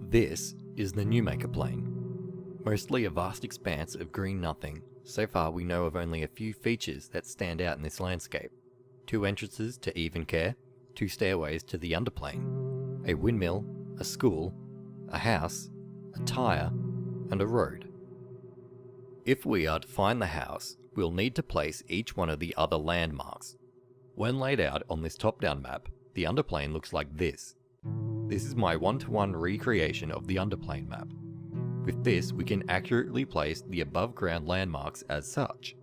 This is the Newmaker Plain. Mostly a vast expanse of green nothing. So far we know of only a few features that stand out in this landscape. 2 entrances to Evencare, 2 stairways to the underplane, a windmill, a school, a house, a tyre, and a road. If we are to find the house, we'll need to place each one of the other landmarks. When laid out on this top-down map, the underplane looks like this. This is my 1-to-1 recreation of the underplane map. With this, we can accurately place the above-ground landmarks as such.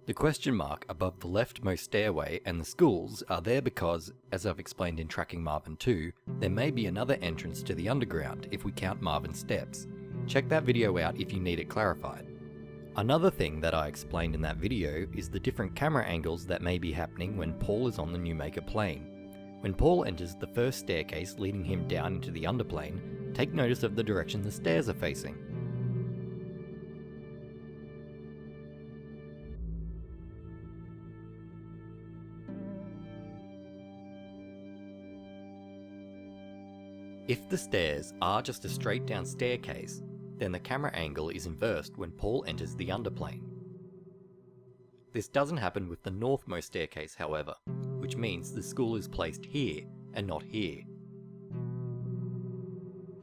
The question mark above the leftmost stairway and the schools are there because, as I've explained in Tracking Marvin 2, there may be another entrance to the underground if we count Marvin's steps. Check that video out if you need it clarified. Another thing that I explained in that video is the different camera angles that may be happening when Paul is on the Newmaker Plain. When Paul enters the first staircase leading him down into the underplane, take notice of the direction the stairs are facing. If the stairs are just a straight down staircase, then the camera angle is inversed when Paul enters the underplane. This doesn't happen with the northmost staircase, however, which means the school is placed here and not here.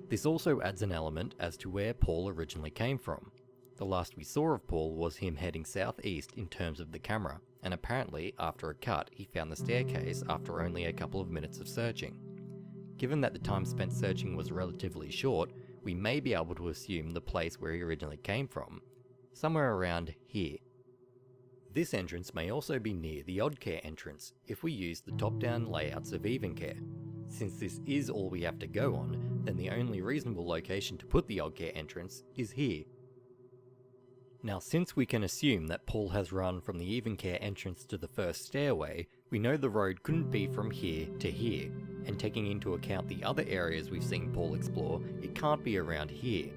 This also adds an element as to where Paul originally came from. The last we saw of Paul was him heading southeast in terms of the camera, and apparently after a cut he found the staircase after only a couple of minutes of searching. Given that the time spent searching was relatively short, we may be able to assume the place where he originally came from, somewhere around here. This entrance may also be near the Oddcare entrance if we use the top-down layouts of Evencare. Since this is all we have to go on, then the only reasonable location to put the Oddcare entrance is here. Now, since we can assume that Paul has run from the Evencare entrance to the first stairway, we know the road couldn't be from here to here, and taking into account the other areas we've seen Paul explore, it can't be around here.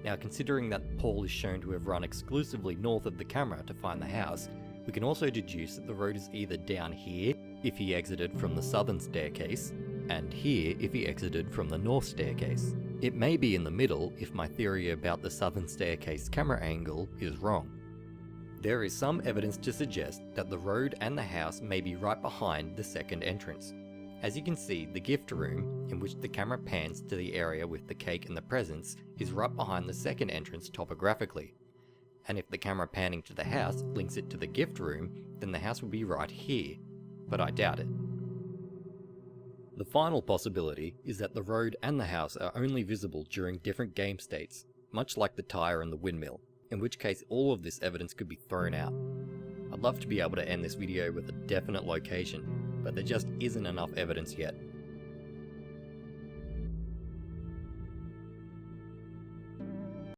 Now, considering that Paul is shown to have run exclusively north of the camera to find the house, we can also deduce that the road is either down here if he exited from the southern staircase, and here if he exited from the north staircase. It may be in the middle if my theory about the southern staircase camera angle is wrong. There is some evidence to suggest that the road and the house may be right behind the second entrance. As you can see, the gift room, in which the camera pans to the area with the cake and the presents, is right behind the second entrance topographically. And if the camera panning to the house links it to the gift room, then the house would be right here, but I doubt it. The final possibility is that the road and the house are only visible during different game states, much like the tyre and the windmill, in which case all of this evidence could be thrown out. I'd love to be able to end this video with a definite location, but there just isn't enough evidence yet.